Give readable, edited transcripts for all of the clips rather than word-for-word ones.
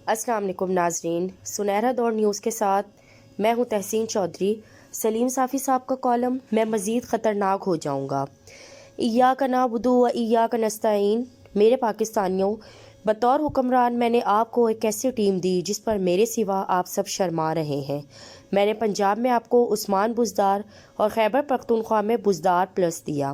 अस्सलाम वालेकुम नाजरीन, सुनहरा दौर न्यूज़ के साथ मैं हूं तहसीन चौधरी। सलीम साफ़ी साहब का कॉलम मैं मज़ीद ख़तरनाक हो जाऊंगा। इय्याका नअबुदु व इय्याका नस्तईन। मेरे पाकिस्तानियों, बतौर हुक्मरान मैंने आपको एक ऐसी टीम दी जिस पर मेरे सिवा आप सब शर्मा रहे हैं। मैंने पंजाब में आपको उस्मान बुज़दार और खैबर पख्तूनख्वा में बुज़दार प्लस दिया।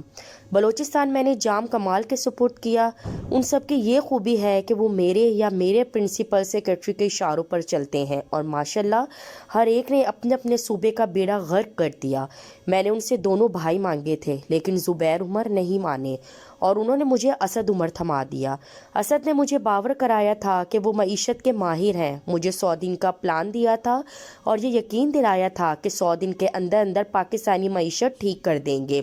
बलूचिस्तान मैंने जाम कमाल के सुपुर्द किया। उन सब की ये खूबी है कि वो मेरे या मेरे प्रिंसिपल सेक्रेटरी के इशारों पर चलते हैं और माशाल्लाह हर एक ने अपने अपने सूबे का बेड़ा गर्क कर दिया। मैंने उनसे दोनों भाई मांगे थे लेकिन ज़ुबैर उमर नहीं माने और उन्होंने मुझे असद उमर थमा दिया। असद ने मुझे बावर कराया था कि वो मईशत के माहिर हैं। मुझे 100 दिन का प्लान दिया था और ये यकीन दिलाया था कि 100 दिन के अंदर अंदर पाकिस्तानी मईशत ठीक कर देंगे।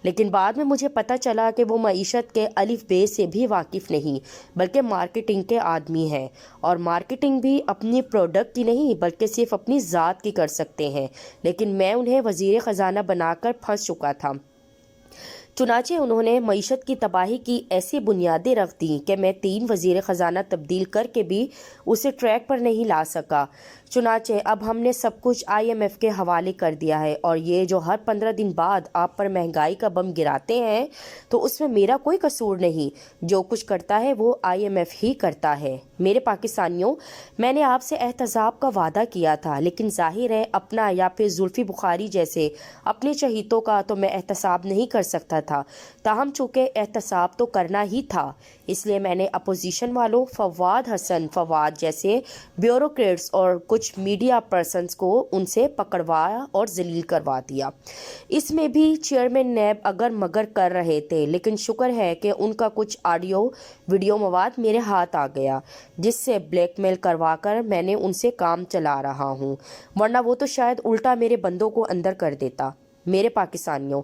लेकिन बाद में मुझे पता चला कि वो मईशत के अलिफ बे से भी वाकिफ़ नहीं बल्कि मार्केटिंग के आदमी हैं, और मार्केटिंग भी अपनी प्रोडक्ट की नहीं बल्कि सिर्फ अपनी ज़ात की कर सकते हैं। लेकिन मैं उन्हें वज़ीर ख़जाना बनाकर फंस चुका था। चुनाचे उन्होंने मईशत की तबाही की ऐसी बुनियादें रख दी कि मैं 3 वज़ीर ख़जाना तब्दील करके भी उसे ट्रैक पर नहीं ला सका। चुनाचे अब हमने सब कुछ IMF के हवाले कर दिया है, और ये जो हर 15 दिन बाद आप पर महंगाई का बम गिराते हैं तो उसमें मेरा कोई कसूर नहीं। जो कुछ करता है वो IMF ही करता है। मेरे पाकिस्तानियों, मैंने आपसे एहतसाब का वादा किया था, लेकिन जाहिर है अपना या फिर जुल्फी बुखारी जैसे अपने शहीदों का तो मैं एहतसाब नहीं कर सकता था। ताहम चूँकि एहतसाब तो करना ही था, इसलिए मैंने अपोजिशन वालों फवाद हसन फवाद जैसे ब्यूरोक्रेट्स और कुछ मीडिया पर्सन्स को उनसे पकड़वाया और जलील करवा दिया। इसमें भी चेयरमैन नैब अगर मगर कर रहे थे, लेकिन शुक्र है कि उनका कुछ ऑडियो वीडियो मवाद मेरे हाथ आ गया जिससे ब्लैकमेल करवाकर मैंने उनसे काम चला रहा हूँ, वरना वो तो शायद उल्टा मेरे बंदों को अंदर कर देता। मेरे पाकिस्तानियों,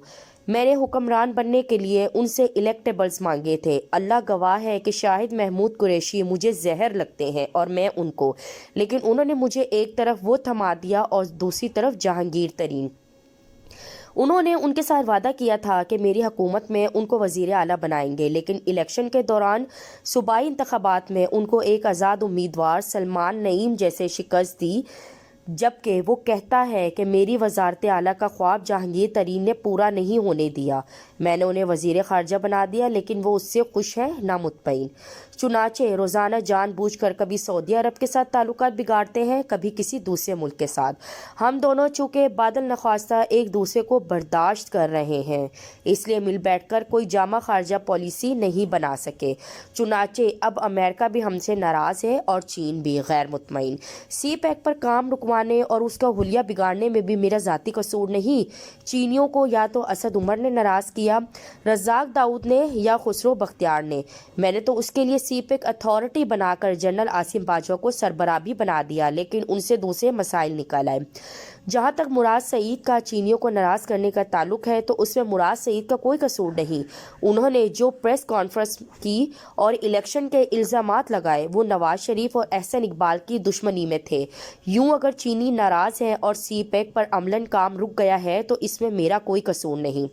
मैंने हुक्मरान बनने के लिए उनसे इलेक्टेबल्स मांगे थे। अल्लाह गवाह है कि शाहिद महमूद कुरैशी मुझे जहर लगते हैं और मैं उनको, लेकिन उन्होंने मुझे एक तरफ वो थमा दिया और दूसरी तरफ जहांगीर तरीन। उन्होंने उनके साथ वादा किया था कि मेरी हुकूमत में उनको वज़ीर आला बनाएंगे, लेकिन इलेक्शन के दौरान सूबाई इंतखाबात में उनको एक आज़ाद उम्मीदवार सलमान नईम जैसे शिकस्त दी, जबकि वो कहता है कि मेरी वजारत आला का ख्वाब जहांगीर तरीन ने पूरा नहीं होने दिया। मैंने उन्हें वज़ीर ख़ारजा बना दिया, लेकिन वो उससे खुश है ना मुतमईन। चुनाचे रोज़ाना जानबूझकर कभी सऊदी अरब के साथ ताल्लुकात बिगाड़ते हैं, कभी किसी दूसरे मुल्क के साथ। हम दोनों चूँकि बादल नख्वास्ता एक दूसरे को बर्दाश्त कर रहे हैं, इसलिए मिल बैठकर कोई जामा खारजा पॉलिसी नहीं बना सके। चुनाचे अब अमेरिका भी हमसे नाराज़ है और चीन भी गैर मुतमईन। CPEC पर काम रुकवाने और उसका हुलिया बिगाड़ने में भी मेरा ज़ाती कसूर नहीं। चीनियों को या तो असद उमर ने नाराज़ किया, रज़ाक दाऊद ने या खुसरो बख्तियार ने। मैंने तो उसके लिए CPEC अथॉरिटी बनाकर जनरल आसिम बाजवा को सरबराह भी बना दिया, लेकिन उनसे दूसरे मसाइल निकल आए। जहाँ तक मुराद सईद का चीनियों को नाराज़ करने का ताल्लुक है तो उसमें मुराद सईद का कोई कसूर नहीं। उन्होंने जो प्रेस कॉन्फ्रेंस की और इलेक्शन के इल्ज़ामात लगाए वो नवाज शरीफ और एहसन इकबाल की दुश्मनी में थे। यूं अगर चीनी नाराज़ हैं और CPEC पर अमलन काम रुक गया है तो इसमें मेरा कोई कसूर नहीं।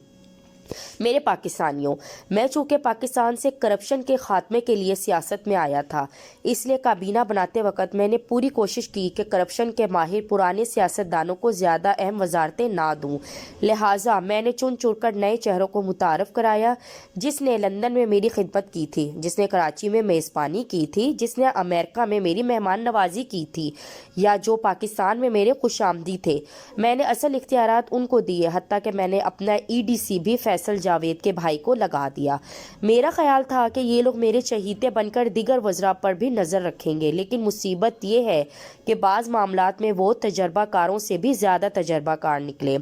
मेरे पाकिस्तानियों, मैं चूँकि पाकिस्तान से करप्शन के खात्मे के लिए सियासत में आया था, इसलिए काबीना बनाते वक्त मैंने पूरी कोशिश की कि करप्शन के माहिर पुराने सियासतदानों को ज़्यादा अहम वजारतें ना दूँ। लिहाजा मैंने चुन चुनकर नए चेहरों को मुतारफ़ कराया, जिसने लंदन में मेरी खिदमत की थी, जिसने कराची में मेज़बानी की थी, जिसने अमेरिका में मेरी मेहमान नवाजी की थी, या जो पाकिस्तान में मेरे खुशामदी थे। मैंने असल इख्तियारात उनको दिए, हत्ता कि मैंने अपना EDC भी फैसल जावेद के भाई को लगा दिया। मेरा ख्याल था कि ये लोग मेरे चहीते बनकर दिगर वज़रा पर भी नज़र रखेंगे, लेकिन मुसीबत ये है कि बाज़ मामलात में वो तजर्बाकारों से भी ज़्यादा तजर्बाकार निकले।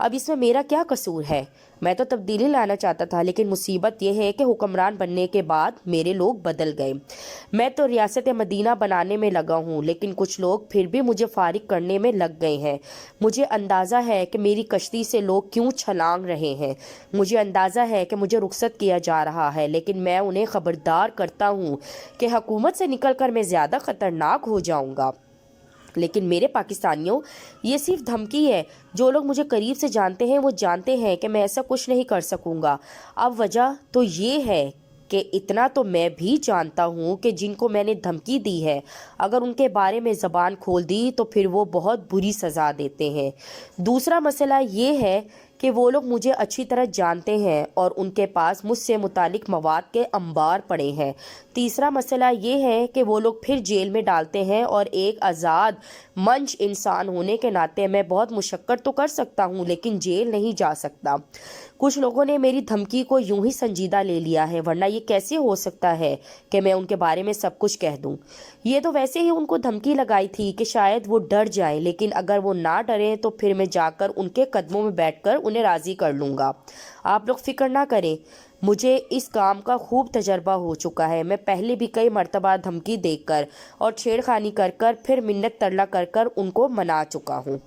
अब इसमें मेरा क्या कसूर है? मैं तो तब्दीली लाना चाहता था, लेकिन मुसीबत यह है कि हुक्मरान बनने के बाद मेरे लोग बदल गए। मैं तो रियासत मदीना बनाने में लगा हूँ, लेकिन कुछ लोग फिर भी मुझे फारिग करने में लग गए हैं। मुझे अंदाज़ा है कि मेरी कश्ती से लोग क्यों छलांग रहे हैं। मुझे अंदाज़ा है कि मुझे रुखसत किया जा रहा है, लेकिन मैं उन्हें खबरदार करता हूँ कि हुकूमत से निकलकर मैं ज़्यादा ख़तरनाक हो जाऊँगा। लेकिन मेरे पाकिस्तानियों, ये सिर्फ धमकी है। जो लोग मुझे करीब से जानते हैं वो जानते हैं कि मैं ऐसा कुछ नहीं कर सकूँगा। अब वजह तो ये है کہ اتنا تو میں بھی جانتا ہوں کہ جن کو میں نے دھمکی دی ہے اگر ان کے بارے میں زبان کھول دی تو پھر وہ بہت بری سزا دیتے ہیں۔ دوسرا مسئلہ یہ ہے کہ وہ لوگ مجھے اچھی طرح جانتے ہیں اور ان کے پاس مجھ سے متعلق مواد کے انبار پڑے ہیں۔ تیسرا مسئلہ یہ ہے کہ وہ لوگ پھر جیل میں ڈالتے ہیں اور ایک آزاد منچ انسان ہونے کے ناطے میں بہت مشقت تو کر سکتا ہوں لیکن جیل نہیں جا سکتا۔ کچھ لوگوں نے میری دھمکی کو یوں ہی سنجیدہ لے لیا ہے، ورنہ یہ کیسے ہو سکتا ہے کہ میں ان کے بارے میں سب کچھ کہہ دوں۔ یہ تو ویسے ہی ان کو دھمکی لگائی تھی کہ شاید وہ ڈر جائیں، لیکن اگر وہ نہ ڈریں تو پھر میں جا کر ان کے قدموں میں بیٹھ کر انہیں راضی کر لوں گا۔ آپ لوگ فکر نہ کریں، مجھے اس کام کا خوب تجربہ ہو چکا ہے۔ میں پہلے بھی کئی مرتبہ دھمکی دے کر اور چھیڑ خانی کر کر پھر منت ترلا کر کر ان کو منا چکا ہوں۔